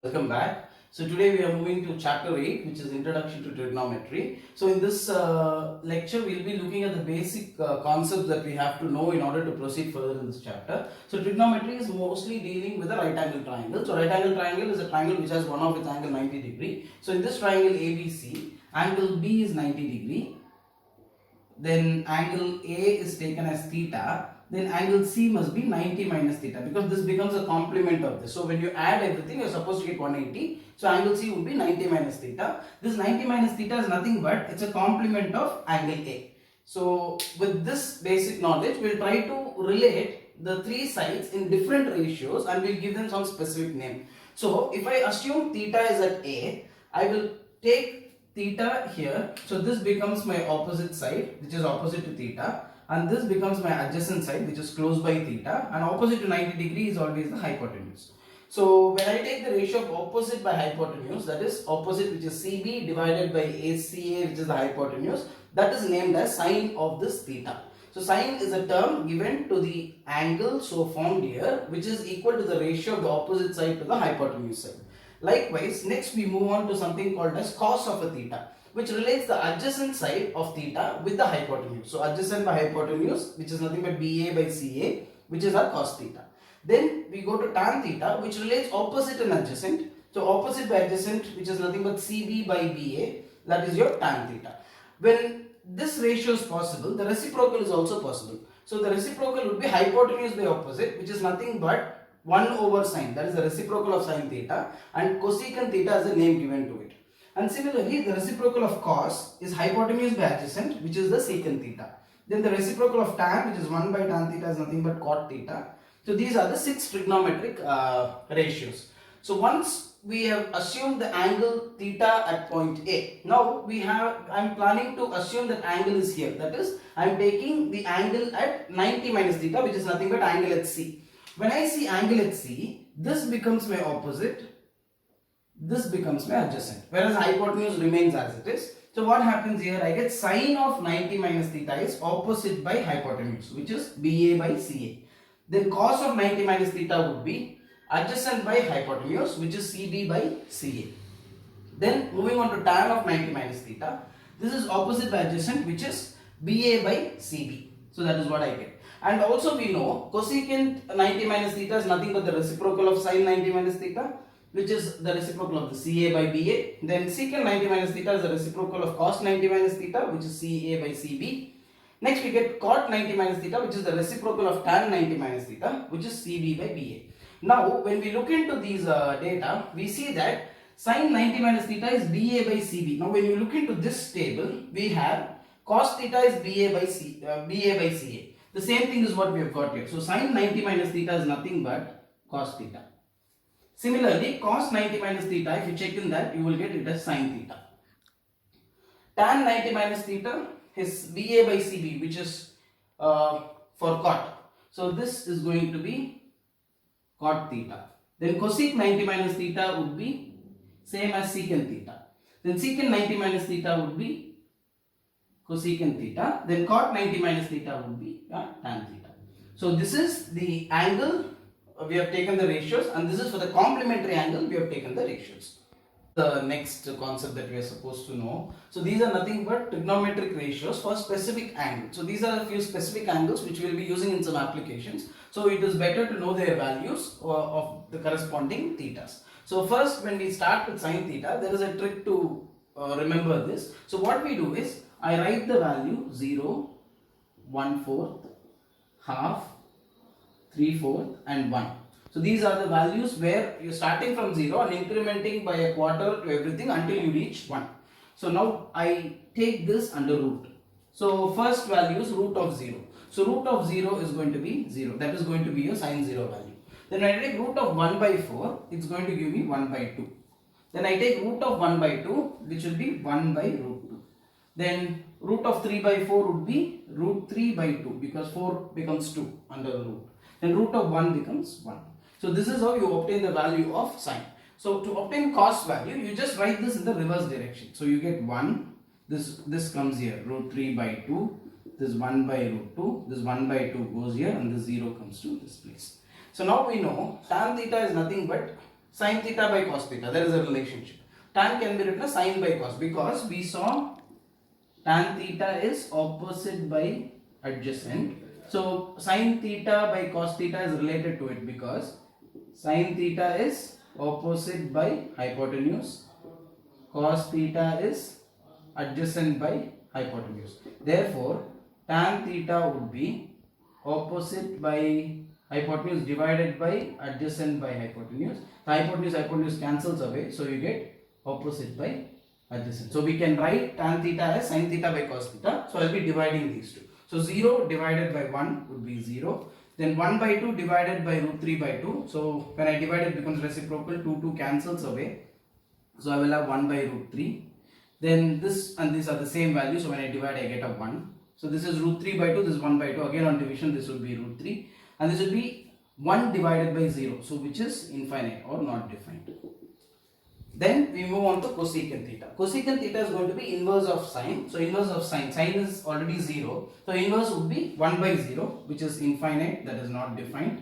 Welcome back. So today we are moving to chapter 8, which is Introduction to Trigonometry. So in this lecture we'll be looking at the basic concepts that we have to know in order to proceed further in this chapter. So trigonometry is mostly dealing with a right angle triangle. So right angle triangle is a triangle which has one of its angle 90 degree. So in this triangle ABC, angle B is 90 degree. Then angle A is taken as theta, then angle C must be 90 minus theta, because this becomes a complement of this. So when you add everything, you're supposed to get 180. So angle C would be 90 minus theta. This 90 minus theta is nothing but it's a complement of angle A. So with this basic knowledge, we'll try to relate the three sides in different ratios and we'll give them some specific name. So if I assume theta is at A, I will take theta here. So this becomes my opposite side, which is opposite to theta, and this becomes my adjacent side, which is close by theta, and opposite to 90 degree is always the hypotenuse. So when I take the ratio of opposite by hypotenuse, that is opposite, which is CB, divided by ACA, which is the hypotenuse, that is named as sine of this theta. So sine is a term given to the angle so formed here, which is equal to the ratio of the opposite side to the hypotenuse side. Likewise, next we move on to something called as cos of a theta, which relates the adjacent side of theta with the hypotenuse. So adjacent by hypotenuse, which is nothing but BA by CA, which is our cos theta. Then we go to tan theta, which relates opposite and adjacent. So opposite by adjacent, which is nothing but CB by BA, that is your tan theta. When this ratio is possible, the reciprocal is also possible. So the reciprocal would be hypotenuse by opposite, which is nothing but 1 over sine, that is the reciprocal of sine theta, and cosecant theta is the name given to it. And similarly, the reciprocal of cos is hypotenuse by adjacent, which is the secant theta. Then the reciprocal of tan, which is 1 by tan theta, is nothing but cot theta. So these are the 6 trigonometric ratios. So once we have assumed the angle theta at point A, now I am planning to assume that angle is here. That is, I am taking the angle at 90 minus theta, which is nothing but angle at C. When I see angle at C, this becomes my opposite, this becomes my adjacent, whereas hypotenuse remains as it is. So what happens here? I get sine of 90 minus theta is opposite by hypotenuse, which is BA by CA. Then cos of 90 minus theta would be adjacent by hypotenuse, which is CB by CA. Then moving on to tan of 90 minus theta, this is opposite by adjacent, which is BA by CB. So that is what I get. And also we know cosecant 90 minus theta is nothing but the reciprocal of sine 90 minus theta, which is the reciprocal of the CA by BA. Then secant 90 minus theta is the reciprocal of cos 90 minus theta, which is CA by CB. Next we get cot 90 minus theta, which is the reciprocal of tan 90 minus theta, which is CB by BA. Now when we look into these data, we see that sin 90 minus theta is BA by CB. Now when you look into this table, we have cos theta is BA by CA. The same thing is what we have got here. So sin 90 minus theta is nothing but cos theta. Similarly, cos 90 minus theta, if you check in that, you will get it as sin theta. Tan 90 minus theta is BA by CB, which is for cot. So this is going to be cot theta. Then cosec 90 minus theta would be same as secant theta. Then secant 90 minus theta would be cosecant theta. Then cot 90 minus theta would be tan theta. So this is the angle, we have taken the ratios, and this is for the complementary angle, we have taken the ratios. The next concept that we are supposed to know. So these are nothing but trigonometric ratios for specific angles. So these are a few specific angles which we will be using in some applications. So it is better to know their values of the corresponding thetas. So first, when we start with sin theta, there is a trick to remember this. So what we do is, I write the value 0, 1/4, half, 3/4 and 1. So these are the values where you're starting from 0 and incrementing by a quarter to everything until you reach 1. So now I take this under root. So first value is root of 0. So root of 0 is going to be 0. That is going to be your sin 0 value. Then when I take root of 1 by 4, it's going to give me 1 by 2. Then I take root of 1 by 2, which will be 1 by root 2. Then root of 3 by 4 would be root 3 by 2, because 4 becomes 2 under the root. Then root of 1 becomes 1. So this is how you obtain the value of sine. So to obtain cos value, you just write this in the reverse direction. So you get 1, this comes here, root 3 by 2, this 1 by root 2, this 1 by 2 goes here, and this 0 comes to this place. So now we know tan theta is nothing but Sin theta by cos theta. There is a relationship. Tan can be written as sin by cos because we saw tan theta is opposite by adjacent. So sin theta by cos theta is related to it because sin theta is opposite by hypotenuse, cos theta is adjacent by hypotenuse. Therefore, tan theta would be opposite by hypotenuse divided by adjacent by hypotenuse. The hypotenuse cancels away, so you get opposite by adjacent. So we can write tan theta as sin theta by cos theta. So I will be dividing these two. So 0 divided by 1 would be 0. Then 1 by 2 divided by root 3 by 2. So when I divide it becomes reciprocal, 2 cancels away. So I will have 1 by root 3. Then this and these are the same value. So when I divide I get a 1. So this is root 3 by 2, this is 1 by 2. Again on division this will be root 3. And this will be 1 divided by 0. So which is infinite or not defined. Then we move on to cosecant theta. Cosecant theta is going to be inverse of sine. So inverse of sine. Sine is already 0. So inverse would be 1 by 0, which is infinite, that is not defined.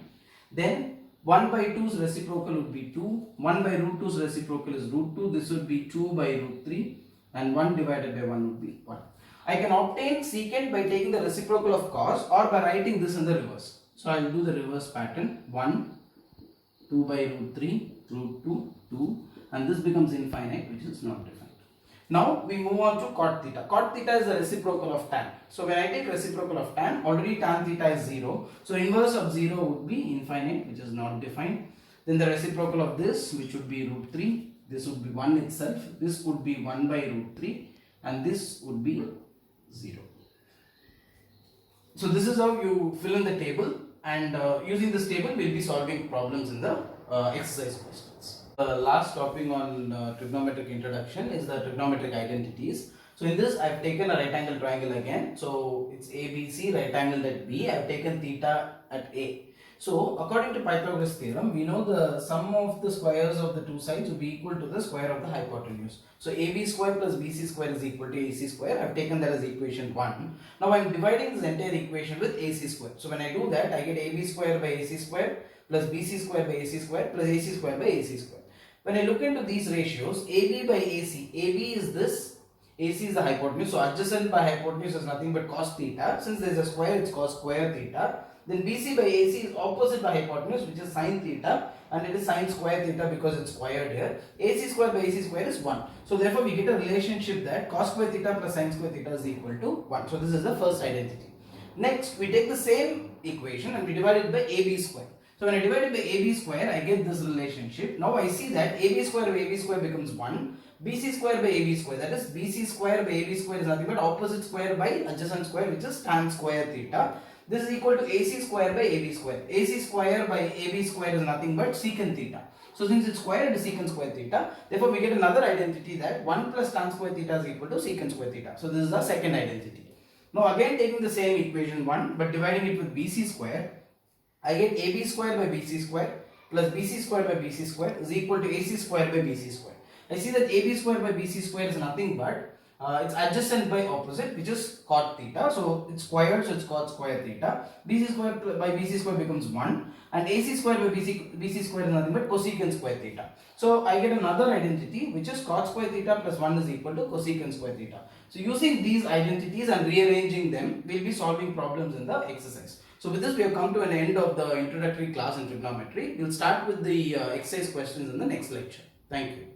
Then 1 by 2's reciprocal would be 2. 1 by root 2's reciprocal is root 2. This would be 2 by root 3. And 1 divided by 1 would be 1. I can obtain secant by taking the reciprocal of cos or by writing this in the reverse. So I will do the reverse pattern. 1, 2 by root 3, root 2, 2. And this becomes infinite, which is not defined. Now we move on to cot theta. Cot theta is the reciprocal of tan. So when I take reciprocal of tan, already tan theta is 0. So inverse of 0 would be infinite, which is not defined. Then the reciprocal of this, which would be root 3. This would be 1 itself. This would be 1 by root 3. And this would be 0. So this is how you fill in the table. And using this table, we will be solving problems in the exercise questions. The last topic on trigonometric introduction is the trigonometric identities. So in this I have taken a right angle triangle again. So it's ABC, right angle at B. I have taken theta at A. So according to Pythagoras theorem, we know the sum of the squares of the two sides will be equal to the square of the hypotenuse. So AB square plus BC square is equal to AC square. I have taken that as equation 1. Now I am dividing this entire equation with AC square. So when I do that, I get AB square by AC square plus BC square by AC square plus AC square by AC square. When I look into these ratios, AB by AC, AB is this, AC is the hypotenuse. So adjacent by hypotenuse is nothing but cos theta. Since there is a square, it's cos square theta. Then BC by AC is opposite by hypotenuse, which is sin theta, and it is sin square theta because it's squared here. AC square by AC square is 1. So therefore we get a relationship that cos square theta plus sin square theta is equal to 1. So this is the first identity. Next, we take the same equation and we divide it by AB square. So when I divide it by AB square, I get this relationship. Now I see that AB square by AB square becomes 1. BC square by AB square, that is BC square by AB square is nothing but opposite square by adjacent square, which is tan square theta. This is equal to AC square by AB square. AC square by AB square is nothing but secant theta. So since it's square, it is secant square theta. Therefore we get another identity that 1 plus tan square theta is equal to secant square theta. So this is the second identity. Now again taking the same equation 1 but dividing it with BC square, I get AB square by BC square plus BC square by BC square is equal to AC square by BC square. I see that AB square by BC square is nothing but it's adjacent by opposite, which is cot theta. So it's squared, so it's cot square theta. BC square by BC square becomes 1 and AC square by BC square is nothing but cosecant square theta. So I get another identity which is cot square theta plus 1 is equal to cosecant square theta. So using these identities and rearranging them, we will be solving problems in the exercise. So with this we have come to an end of the introductory class in trigonometry. We will start with the exercise questions in the next lecture. Thank you.